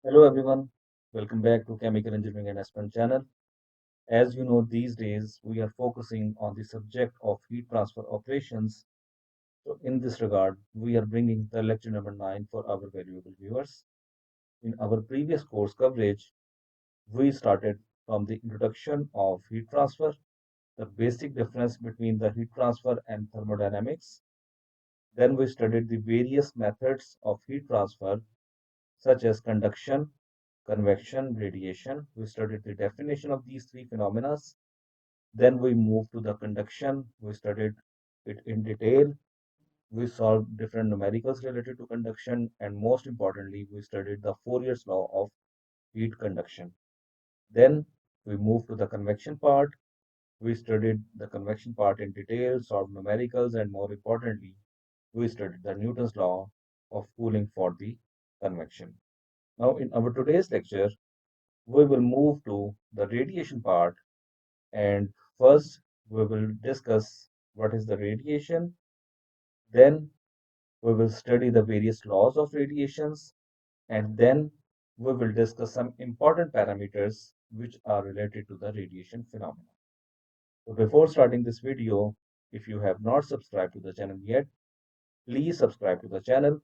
Hello everyone, welcome back to Chemical Engineering and Aspen channel. As you know, these days we are focusing on the subject of heat transfer operations. So in this regard, we are bringing the lecture number 9 for our valuable viewers. In our previous course coverage, we started from the introduction of heat transfer, the basic difference between the heat transfer and thermodynamics. Then we studied the various methods of heat transfer such as conduction, convection, radiation. We studied the definition of these three phenomena. Then we moved to the conduction. We studied it in detail. We solved different numericals related to conduction. And most importantly, we studied the Fourier's law of heat conduction. Then we moved to the convection part. We studied the convection part in detail, solved numericals, and more importantly, we studied the Newton's law of cooling for the convection. Now, in our today's lecture, we will move to the radiation part, and first we will discuss what is the radiation. Then we will study the various laws of radiations, and then we will discuss some important parameters which are related to the radiation phenomena. So before starting this video, if you have not subscribed to the channel yet, please subscribe to the channel.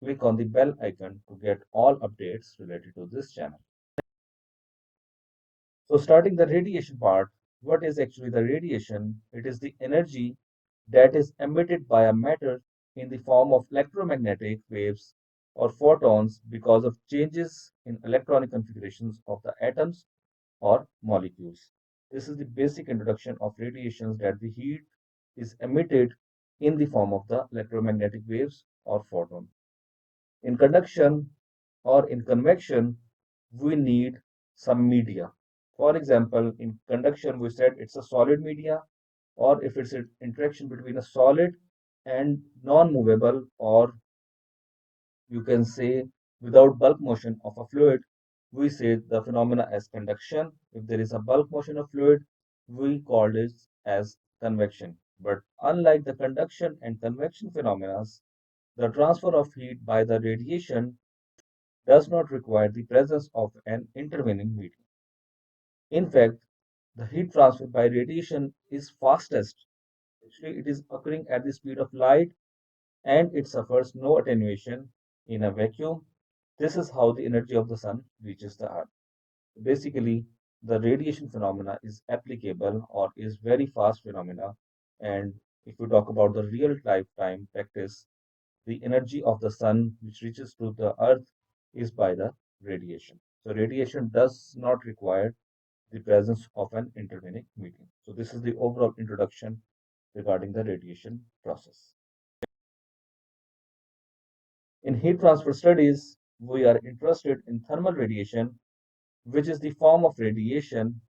Click on the bell icon to get all updates related to this channel. So starting the radiation part, what is actually the radiation? It is the energy that is emitted by a matter in the form of electromagnetic waves or photons because of changes in electronic configurations of the atoms or molecules. This is the basic introduction of radiations, that the heat is emitted in the form of the electromagnetic waves or photon. In conduction or in convection, we need some media. For example, in conduction, we said it's a solid media, or if it's an interaction between a solid and non-movable, or you can say without bulk motion of a fluid, we say the phenomena as conduction. If there is a bulk motion of fluid, we call it as convection. But unlike the conduction and convection phenomena, the transfer of heat by the radiation does not require the presence of an intervening medium. In fact, the heat transfer by radiation is fastest. Actually, it is occurring at the speed of light, and it suffers no attenuation in a vacuum. This is how the energy of the sun reaches the earth. Basically, the radiation phenomena is applicable or is very fast phenomena. And if we talk about the real lifetime practice, the energy of the sun which reaches to the earth is by the radiation. So radiation does not require the presence of an intervening medium. So this is the overall introduction regarding the radiation process. In heat transfer studies, we are interested in thermal radiation, which is the form of radiation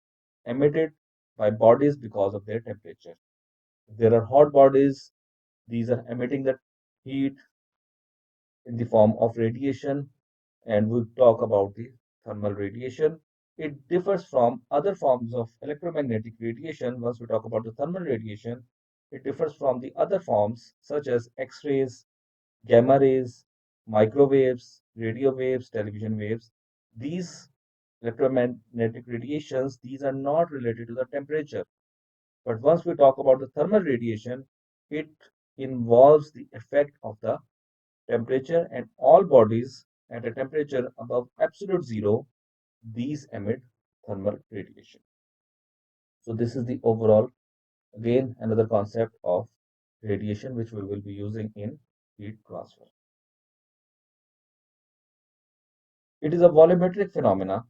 emitted by bodies because of their temperature. If there are hot bodies, these are emitting the heat in the form of radiation, and we'll talk about the thermal radiation. It differs from other forms of electromagnetic radiation. Once we talk about the thermal radiation, it differs from the other forms such as X-rays, gamma rays, microwaves, radio waves, television waves. These electromagnetic radiations, these are not related to the temperature. But once we talk about the thermal radiation, it involves the effect of the temperature, and all bodies at a temperature above absolute zero, these emit thermal radiation. So this is the overall, again, another concept of radiation which we will be using in heat transfer. It is a volumetric phenomena,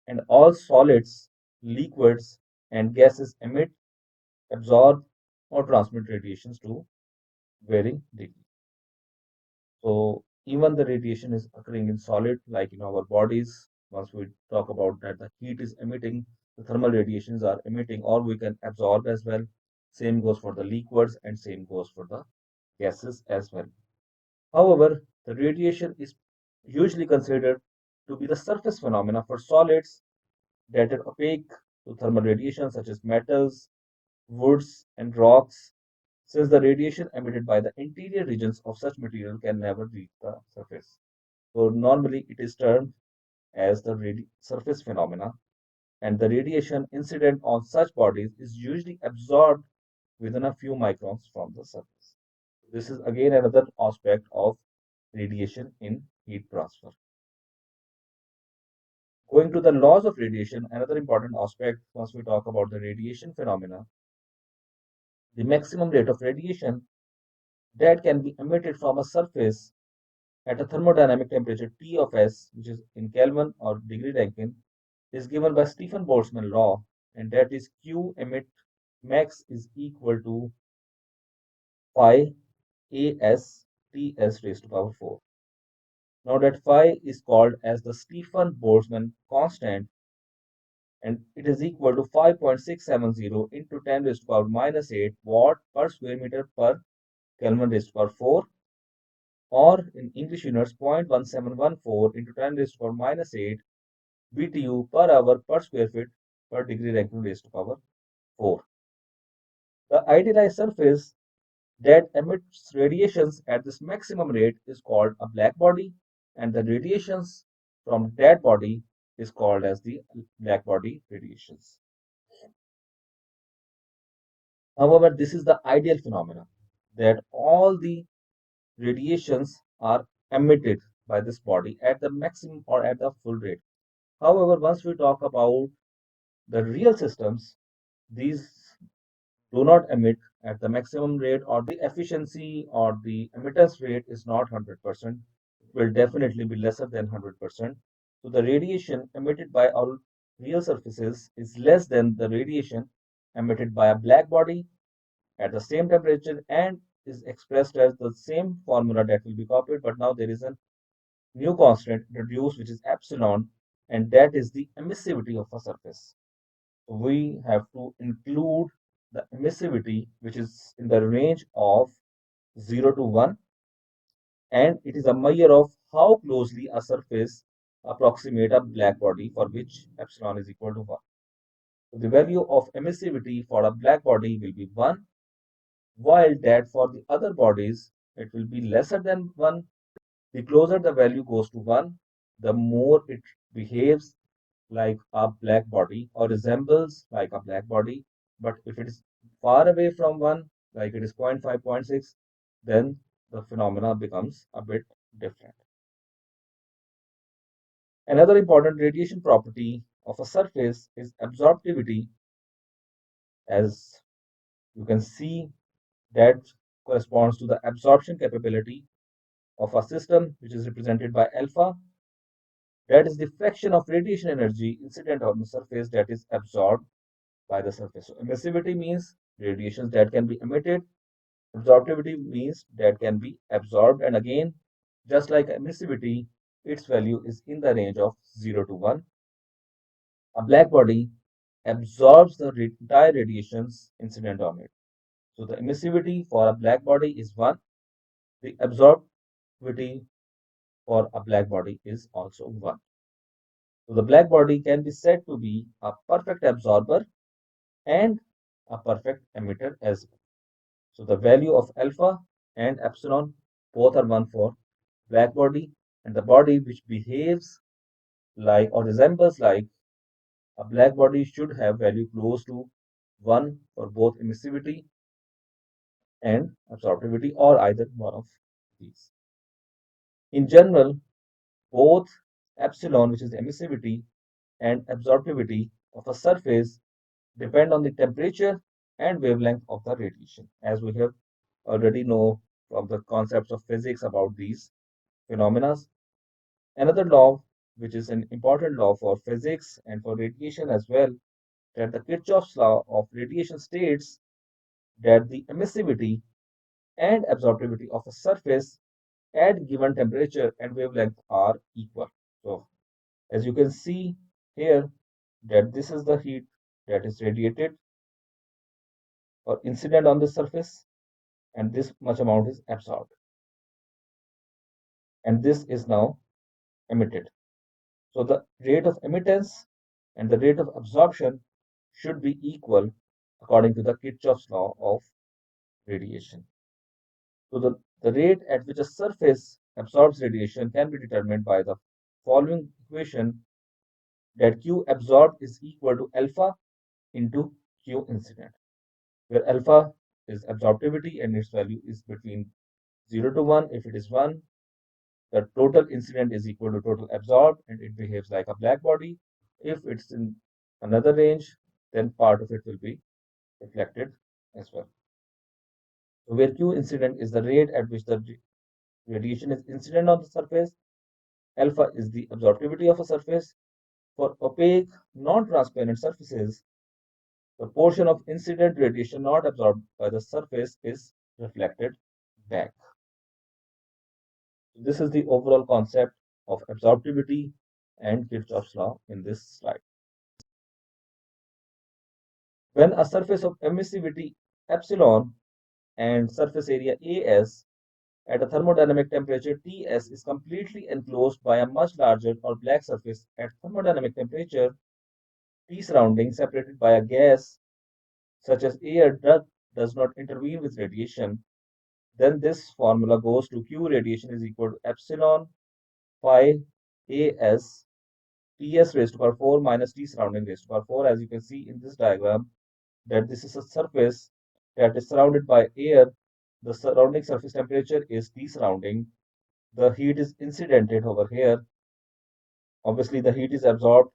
and all solids, liquids, and gases emit, absorb, or transmit radiations to varying degrees. So even the radiation is occurring in solid, like in our bodies. Once we talk about that, the heat is emitting, the thermal radiations are emitting, or we can absorb as well. Same goes for the liquids, and same goes for the gases as well. However, the radiation is usually considered to be the surface phenomena for solids that are opaque to thermal radiation, such as metals, woods, and rocks, since the radiation emitted by the interior regions of such material can never reach the surface. So normally it is termed as the surface phenomena, and the radiation incident on such bodies is usually absorbed within a few microns from the surface. This is again another aspect of radiation in heat transfer. Going to the laws of radiation, another important aspect once we talk about the radiation phenomena, the maximum rate of radiation that can be emitted from a surface at a thermodynamic temperature T of S, which is in Kelvin or degree Rankine, is given by Stefan-Boltzmann law, and that is Q emit max is equal to phi AS Ts raised to power 4. Now that phi is called as the Stefan-Boltzmann constant, and it is equal to 5.670 into 10 raised to power minus 8 watt per square meter per Kelvin raised to power 4, or in English units 0.1714 into 10 raised to power minus 8 BTU per hour per square feet per degree Rankine raised to power 4. The idealized surface that emits radiations at this maximum rate is called a black body, and the radiations from that body is called as the black body radiations. However, this is the ideal phenomena that all the radiations are emitted by this body at the maximum or at the full rate. However, once we talk about the real systems, these do not emit at the maximum rate, or the efficiency or the emittance rate is not 100%. It will definitely be lesser than 100%. So the radiation emitted by our real surfaces is less than the radiation emitted by a black body at the same temperature, and is expressed as the same formula that will be copied, but now there is a new constant introduced, which is epsilon, and that is the emissivity of a surface. We have to include the emissivity, which is in the range of 0 to 1, and it is a measure of how closely a surface approximates a black body, for which epsilon is equal to 1. So the value of emissivity for a black body will be 1, while that for the other bodies it will be lesser than 1. The closer the value goes to 1, the more it behaves like a black body or resembles like a black body. But if it is far away from 1, like it is 0.5, zero point 0.6, then the phenomena becomes a bit different. Another important radiation property of a surface is absorptivity. As you can see, that corresponds to the absorption capability of a system, which is represented by alpha. That is the fraction of radiation energy incident on the surface that is absorbed by the surface. So emissivity means radiations that can be emitted. Absorptivity means that can be absorbed. And again, just like emissivity, its value is in the range of 0 to 1. A black body absorbs the entire radiations incident on it. So the emissivity for a black body is 1. The absorptivity for a black body is also 1. So the black body can be said to be a perfect absorber and a perfect emitter as well. So the value of alpha and epsilon both are 1 for black body, and the body which behaves like or resembles like a black body should have value close to 1 for both emissivity and absorptivity, or either one of these. In general, both epsilon, which is emissivity, and absorptivity of a surface depend on the temperature and wavelength of the radiation, as we have already know from the concepts of physics about these phenomena. Another law, which is an important law for physics and for radiation as well, that the Kirchhoff's law of radiation states that the emissivity and absorptivity of a surface at given temperature and wavelength are equal. So, as you can see here, that this is the heat that is radiated or incident on the surface, and this much amount is absorbed, and this is now emitted. So the rate of emittance and the rate of absorption should be equal according to the Kirchhoff's law of radiation. So the rate at which a surface absorbs radiation can be determined by the following equation, that Q absorbed is equal to alpha into Q incident, where alpha is absorptivity and its value is between 0 to 1. If it is 1, the total incident is equal to total absorbed and it behaves like a black body. If it's in another range, then part of it will be reflected as well. So where Q incident is the rate at which the radiation is incident on the surface, alpha is the absorptivity of a surface. For opaque, non-transparent surfaces, the portion of incident radiation not absorbed by the surface is reflected back. This is the overall concept of absorptivity and Kirchhoff's law in this slide. When a surface of emissivity epsilon and surface area AS at a thermodynamic temperature Ts is completely enclosed by a much larger or black surface at thermodynamic temperature T surrounding separated by a gas such as air that does not intervene with radiation, then this formula goes to Q radiation is equal to epsilon phi AS Ts raised to power 4 minus T surrounding raised to power 4. As you can see in this diagram, that this is a surface that is surrounded by air. The surrounding surface temperature is T surrounding. The heat is incidented over here. Obviously, the heat is absorbed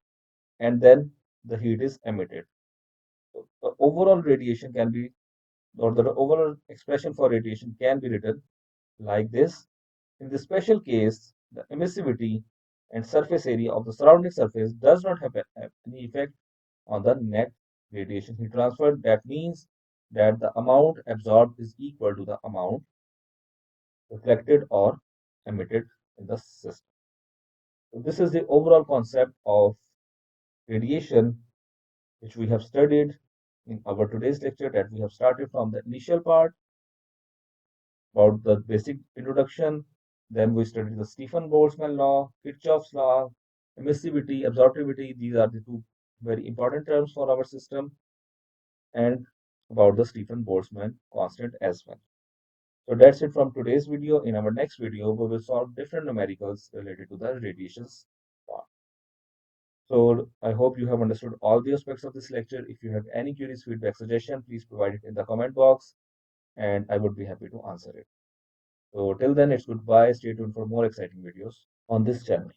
and then the heat is emitted. So the overall radiation can be, or the overall expression for radiation can be written like this. In this special case, the emissivity and surface area of the surrounding surface does not have any effect on the net radiation heat transfer. That means that the amount absorbed is equal to the amount reflected or emitted in the system. So this is the overall concept of radiation which we have studied in our today's lecture, that we have started from the initial part about the basic introduction. Then we studied the Stefan-Boltzmann law, Kirchhoff's law, emissivity, absorptivity. These are the two very important terms for our system, and about the Stefan-Boltzmann constant as well. So that's it from today's video. In our next video, we will solve different numericals related to the radiations part. So I hope you have understood all the aspects of this lecture. If you have any queries, feedback, suggestion, please provide it in the comment box and I would be happy to answer it. So till then, it's goodbye. Stay tuned for more exciting videos on this channel.